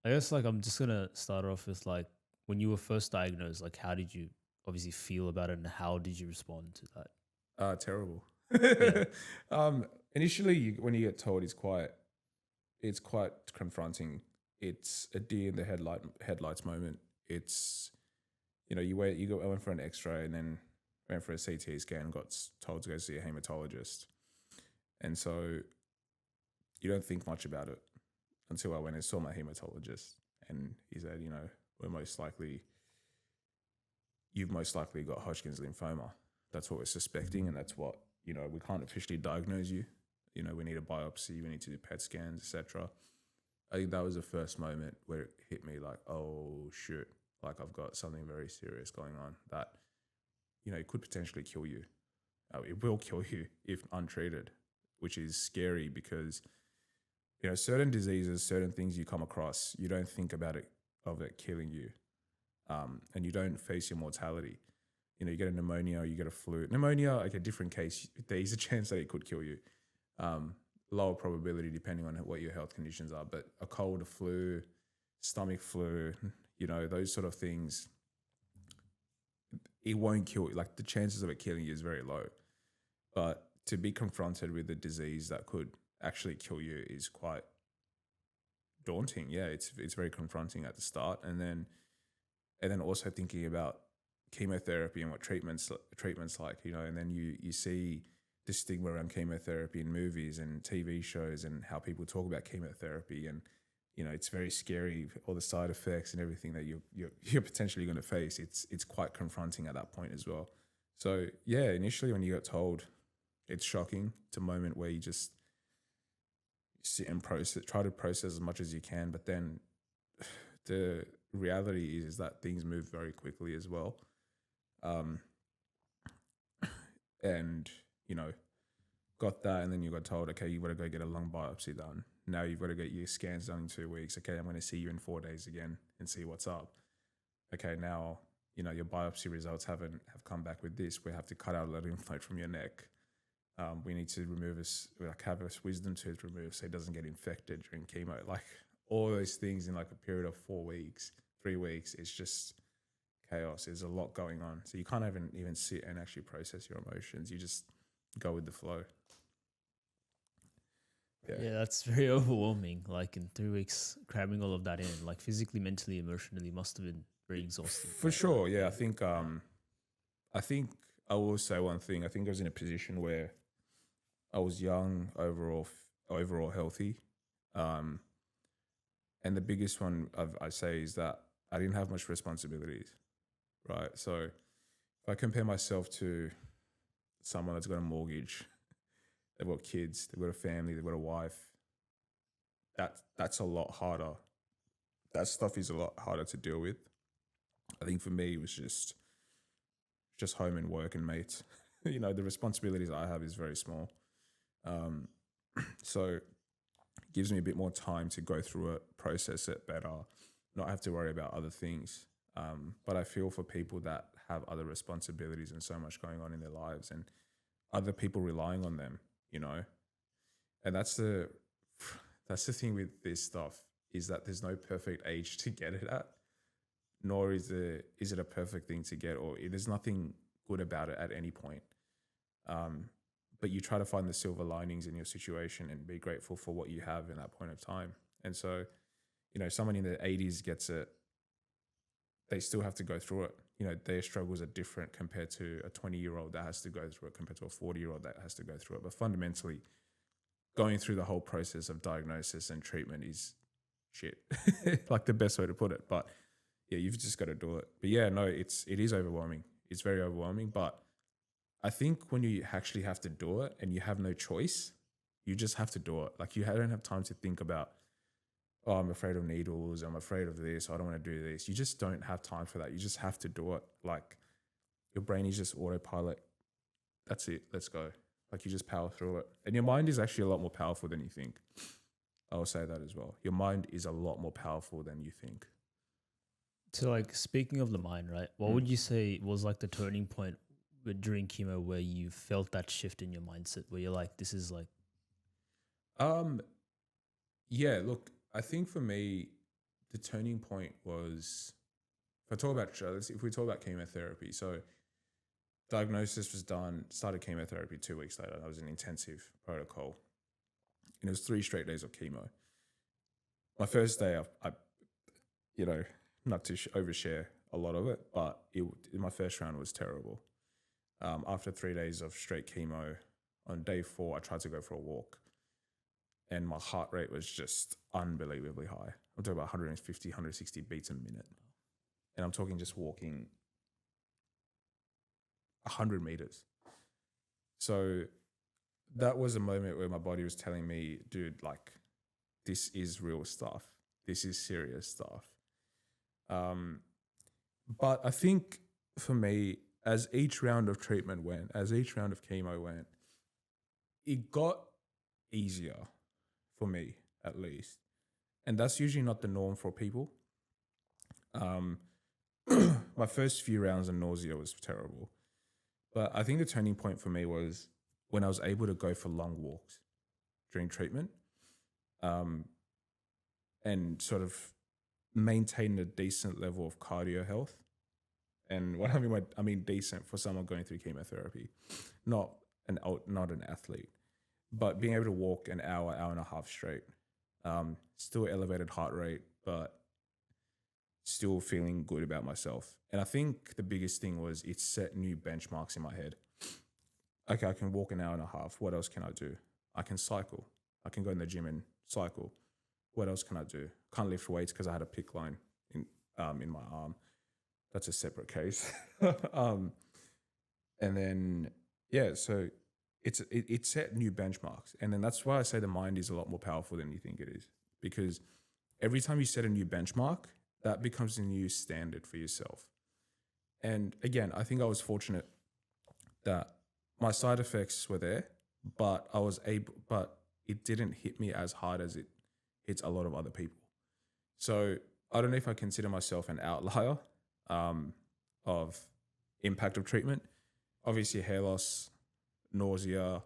I guess like I'm just gonna start off with like when you were first diagnosed, like how did you obviously feel about it and how did you respond to that? Terrible. Yeah. um, initially, when you get told, it's quite confronting. It's a deer in the headlights moment. It's I went for an X-ray and then went for a CT scan and got told to go see a hematologist. And so you don't think much about it until I went and saw my hematologist, and he said, we're most likely you've most likely got Hodgkin's lymphoma. That's what we're suspecting, and that's what we can't officially diagnose you. We need a biopsy, we need to do PET scans, etc. I think that was the first moment where it hit me like, oh shit, like I've got something very serious going on that it could potentially kill you. It will kill you if untreated, which is scary because certain diseases, certain things you come across, you don't think about it of it killing you, and you don't face your mortality. You get a pneumonia, you get a flu. Pneumonia, like a different case, there's a chance that it could kill you. Lower probability depending on what your health conditions are, but a cold, a flu, stomach flu, those sort of things, it won't kill you. Like the chances of it killing you is very low. But to be confronted with a disease that could actually kill you is quite daunting. Yeah, it's very confronting at the start, and then also thinking about chemotherapy and what treatments like, and then you see the stigma around chemotherapy in movies and TV shows and how people talk about chemotherapy, and it's very scary, all the side effects and everything that you're potentially going to face. It's quite confronting at that point as well. So yeah, initially when you got told, it's shocking. It's a moment where you just sit and try to process as much as you can, but then the reality is that things move very quickly as well. Um, and got that, and then you got told, okay, you got to go get a lung biopsy done. Now you've got to get your scans done in 2 weeks. Okay, I'm going to see you in 4 days again and see what's up. Okay, now your biopsy results have come back with this. We have to cut out a lymph node from your neck. We need to have a wisdom tooth removed so it doesn't get infected during chemo. Like all those things in like a period of 4 weeks, 3 weeks. It's just chaos. There's a lot going on, so you can't even sit and actually process your emotions. You just go with the flow. Yeah, Yeah, that's very overwhelming. Like in 3 weeks, cramming all of that in, like physically, mentally, emotionally, must have been very exhausting. for sure. Yeah, I think I will say one thing. I think I was in a position where I was young, overall healthy, um, and the biggest one I say is that I didn't have much responsibilities. Right, so if I compare myself to someone that's got a mortgage, they've got kids, they've got a family, they've got a wife, that's a lot harder. That stuff is a lot harder to deal with. I think for me it was just home and work and mates. The responsibilities I have is very small. Um, so it gives me a bit more time to go through it, process it better, not have to worry about other things. But I feel for people that have other responsibilities and so much going on in their lives and other people relying on them, you know. And that's the thing with this stuff, is that there's no perfect age to get it at, nor is it a perfect thing to get, or there's nothing good about it at any point. Um, but you try to find the silver linings in your situation and be grateful for what you have in that point of time. And so, someone in their 80s gets it, they still have to go through it. Their struggles are different compared to a 20-year-old that has to go through it, compared to a 40-year-old that has to go through it. But fundamentally, going through the whole process of diagnosis and treatment is shit, like the best way to put it. But yeah, you've just got to do it. But yeah, no, it is overwhelming. It's very overwhelming. But I think when you actually have to do it and you have no choice, you just have to do it. Like you don't have time to think about, oh, I'm afraid of needles, I'm afraid of this, I don't want to do this. You just don't have time for that. You just have to do it. Like your brain is just autopilot. That's it. Let's go. Like you just power through it. And your mind is actually a lot more powerful than you think. I'll say that as well. Your mind is a lot more powerful than you think. So, like, speaking of the mind, right? What Mm. would you say was like the turning point during chemo where you felt that shift in your mindset, where you're like, this is like, Um, yeah, look, I think for me, the turning point was, if we talk about chemotherapy, so diagnosis was done, started chemotherapy 2 weeks later. That was an intensive protocol. And it was 3 straight days of chemo. My first day, I not to overshare a lot of it, but my first round was terrible. After 3 days of straight chemo, on day 4, I tried to go for a walk, and my heart rate was just unbelievably high. I'm talking about 150, 160 beats a minute. And I'm talking just walking 100 meters. So that was a moment where my body was telling me, dude, like, this is real stuff. This is serious stuff. But I think for me, as each round of treatment went, as each round of chemo went, it got easier for me, at least. And that's usually not the norm for people. My first few rounds of nausea was terrible. But I think the turning point for me was when I was able to go for long walks during treatment, and sort of maintain a decent level of cardio health. And what I mean decent for someone going through chemotherapy, not an athlete, but being able to walk an hour and a half straight, still elevated heart rate, but still feeling good about myself. And I think the biggest thing was it set new benchmarks in my head. Okay, I can walk an hour and a half. What else can I do? I can cycle. I can go in the gym and cycle. What else can I do? Can't lift weights because I had a PICC line in my arm. That's a separate case. And then, so it set new benchmarks. And then that's why I say the mind is a lot more powerful than you think it is. Because every time you set a new benchmark, that becomes a new standard for yourself. And again, I think I was fortunate that my side effects were there, but it didn't hit me as hard as it hits a lot of other people. So I don't know if I consider myself an outlier of impact of treatment. Obviously, hair loss, nausea,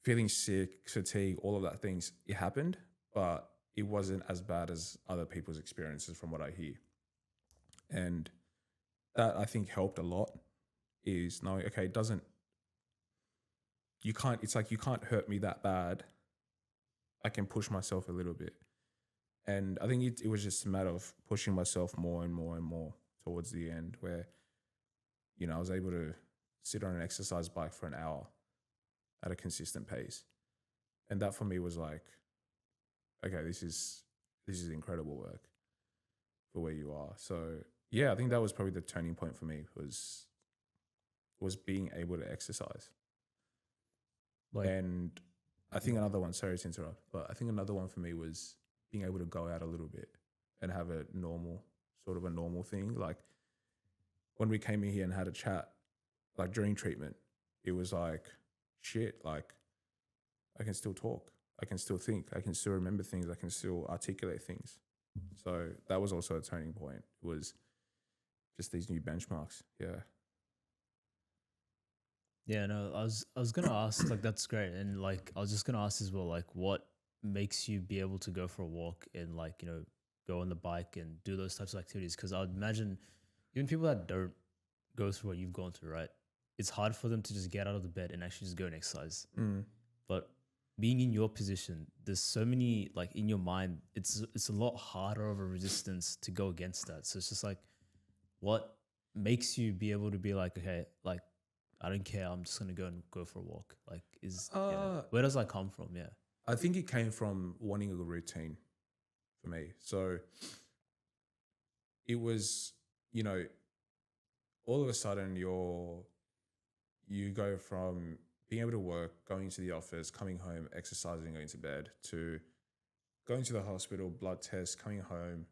feeling sick, fatigue, all of that things, it happened, but it wasn't as bad as other people's experiences from what I hear. And that I think helped a lot, is knowing, okay, you can't hurt me that bad. I can push myself a little bit. And I think it was just a matter of pushing myself more and more and more towards the end, where, I was able to sit on an exercise bike for an hour at a consistent pace. And that for me was like, okay, this is incredible work for where you are. So yeah, I think that was probably the turning point for me, was being able to exercise. And I think another one, sorry to interrupt, but I think another one for me was being able to go out a little bit and have a normal thing. Like when we came in here and had a chat, like during treatment, it was like, shit, like I can still talk. I can still think. I can still remember things. I can still articulate things. So that was also a turning point. It was just these new benchmarks. Yeah. Yeah, no, I was gonna ask, like, that's great. And like I was just gonna ask as well, like, what makes you be able to go for a walk and, like, go on the bike and do those types of activities? Because I would imagine even people that don't go through what you've gone through, right? It's hard for them to just get out of the bed and actually just go and exercise. But being in your position, there's so many, like, in your mind, it's a lot harder of a resistance to go against that. So it's just like, what makes you be able to be like, okay, like, I don't care, I'm just gonna go for a walk. Like, where does that come from? Yeah, I think it came from wanting a routine for me. So it was, all of a sudden you go from being able to work, going to the office, coming home, exercising, going to bed, to going to the hospital, blood test, coming home,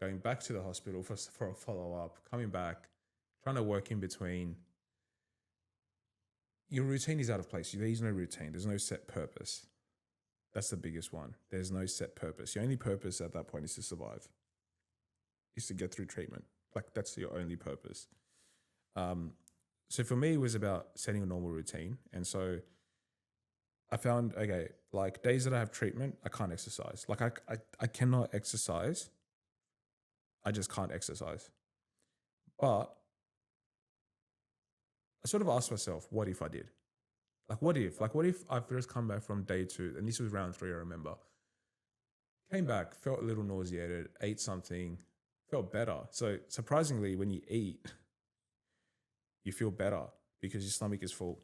going back to the hospital for a follow-up, coming back, trying to work in between. Your routine is out of place. There is no routine. There's no set purpose. That's the biggest one. There's no set purpose. Your only purpose at that point is to survive, is to get through treatment. Like, that's your only purpose. So for me, it was about setting a normal routine. And so I found, okay, like days that I have treatment, I can't exercise. Like I cannot exercise. I just can't exercise. But I sort of asked myself, what if I did? Like, what if? Like, what if I've just come back from day 2, and this was round 3, I remember. Came back, felt a little nauseated, ate something, felt better. So surprisingly, when you eat, you feel better because your stomach is full.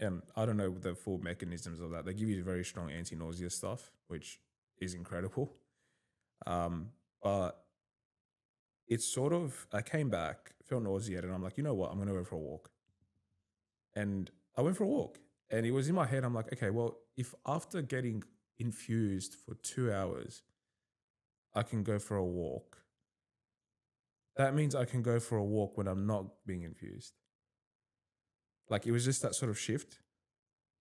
And I don't know the full mechanisms of that. They give you very strong anti-nausea stuff, which is incredible. But it's sort of, I came back, felt nauseated, and I'm like, you know what? I'm going to go for a walk. And I went for a walk. And it was in my head, I'm like, okay, well, if after getting infused for 2 hours, I can go for a walk, that means I can go for a walk when I'm not being infused. Like, it was just that sort of shift.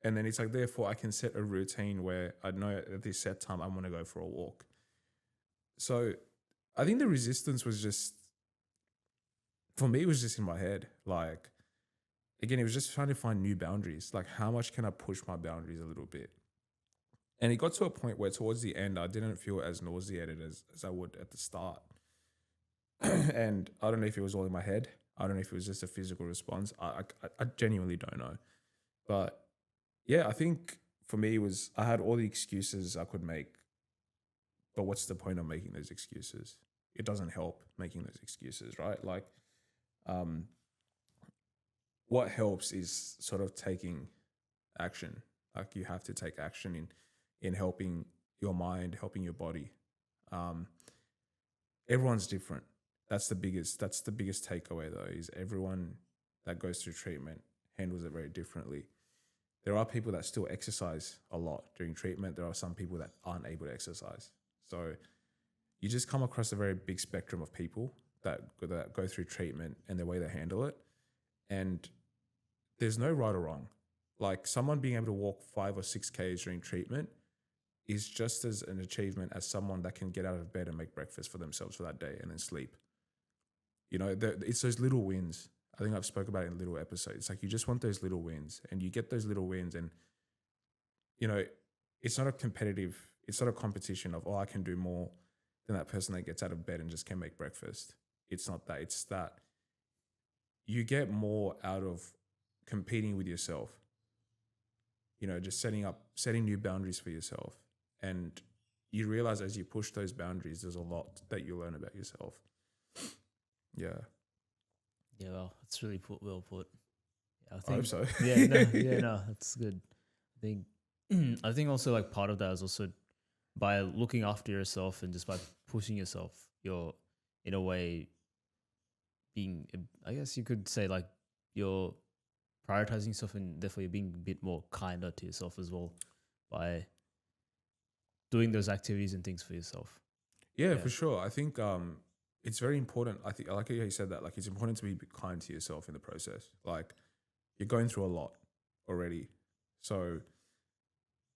And then it's like, therefore, I can set a routine where I know at this set time I want to go for a walk. So I think the resistance was just, for me, it was just in my head. Like, again, it was just trying to find new boundaries. Like, how much can I push my boundaries a little bit? And it got to a point where towards the end, I didn't feel as nauseated as I would at the start. And I don't know if it was all in my head. I don't know if it was just a physical response. I genuinely don't know. But yeah, I think for me, it was, I had all the excuses I could make. But what's the point of making those excuses? It doesn't help making those excuses, right? Like, what helps is sort of taking action. Like, you have to take action in helping your mind, helping your body. Everyone's different. That's the biggest takeaway though, is everyone that goes through treatment handles it very differently. There are people that still exercise a lot during treatment. There are some people that aren't able to exercise. So you just come across a very big spectrum of people that go through treatment and the way they handle it. And there's no right or wrong. Like, someone being able to walk 5 or 6 Ks during treatment is just as an achievement as someone that can get out of bed and make breakfast for themselves for that day and then sleep. You know, it's those little wins. I think I've spoke about it in little episodes. It's like, you just want those little wins, and you get those little wins, and, you know, it's not a competition of, oh, I can do more than that person that gets out of bed and just can make breakfast. It's not that. It's that you get more out of competing with yourself. You know, just setting new boundaries for yourself. And you realize as you push those boundaries, there's a lot that you learn about yourself. Yeah. Yeah, well, it's really well put. Yeah, I hope so. no, that's good. I think I think also, like, part of that is also by looking after yourself and just by pushing yourself, you're in a way being, I guess you could say, like, you're prioritizing yourself, and therefore you're being a bit more kinder to yourself as well by doing those activities and things for yourself. Yeah, for sure. I think it's very important. I think I like how you said that. Like, it's important to be kind to yourself in the process. Like, you're going through a lot already, so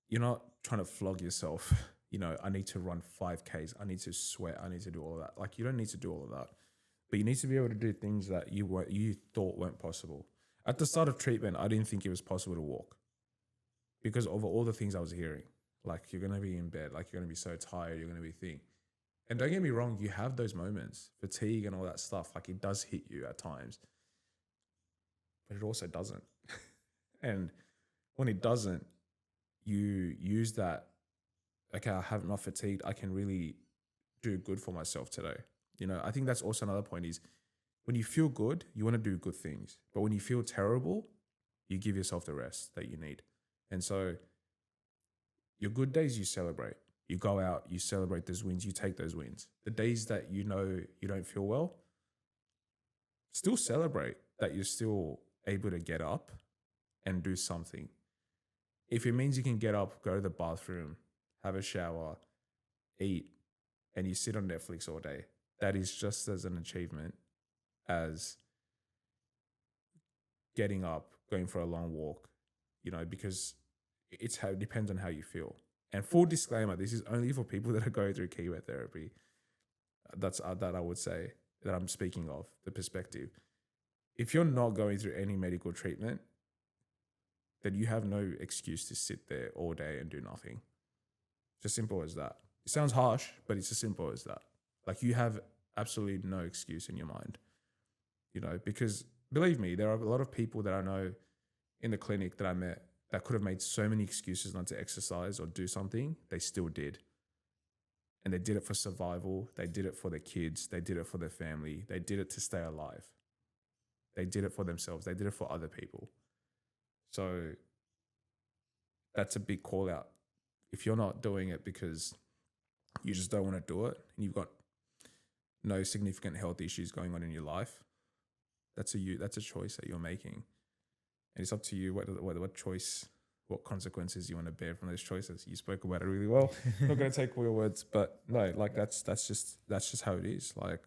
you're not trying to flog yourself. You know, I need to run 5 Ks. I need to sweat. I need to do all of that. Like, you don't need to do all of that, but you need to be able to do things that you thought weren't possible. At the start of treatment, I didn't think it was possible to walk because of all the things I was hearing. Like, you're going to be in bed, like, you're going to be so tired, you're going to be thin. And don't get me wrong, you have those moments, fatigue and all that stuff. Like, it does hit you at times, but it also doesn't. And when it doesn't, you use that, okay, I'm not fatigued, I can really do good for myself today. You know, I think that's also another point is, when you feel good, you want to do good things. But when you feel terrible, you give yourself the rest that you need. And so your good days, you celebrate. You go out, you celebrate those wins, you take those wins. The days that you know you don't feel well, still celebrate that you're still able to get up and do something. If it means you can get up, go to the bathroom, have a shower, eat, and you sit on Netflix all day, that is just as an achievement as getting up, going for a long walk, you know, because it depends on how you feel. And full disclaimer, this is only for people that are going through chemotherapy. That's that I would say, that I'm speaking of, the perspective. If you're not going through any medical treatment, then you have no excuse to sit there all day and do nothing. It's as simple as that. It sounds harsh, but it's as simple as that. Like, you have absolutely no excuse in your mind, because believe me, there are a lot of people that I know in the clinic that I met that could have made so many excuses not to exercise or do something. They still did. And they did it for survival. They did it for their kids. They did it for their family. They did it to stay alive. They did it for themselves. They did it for other people. So that's a big call out. If you're not doing it because you just don't want to do it and you've got no significant health issues going on in your life, that's a choice that you're making. And it's up to you what choice, what consequences you want to bear from those choices. You spoke about it really well. I'm not going to take all your words, but no, like that's just how it is. Like,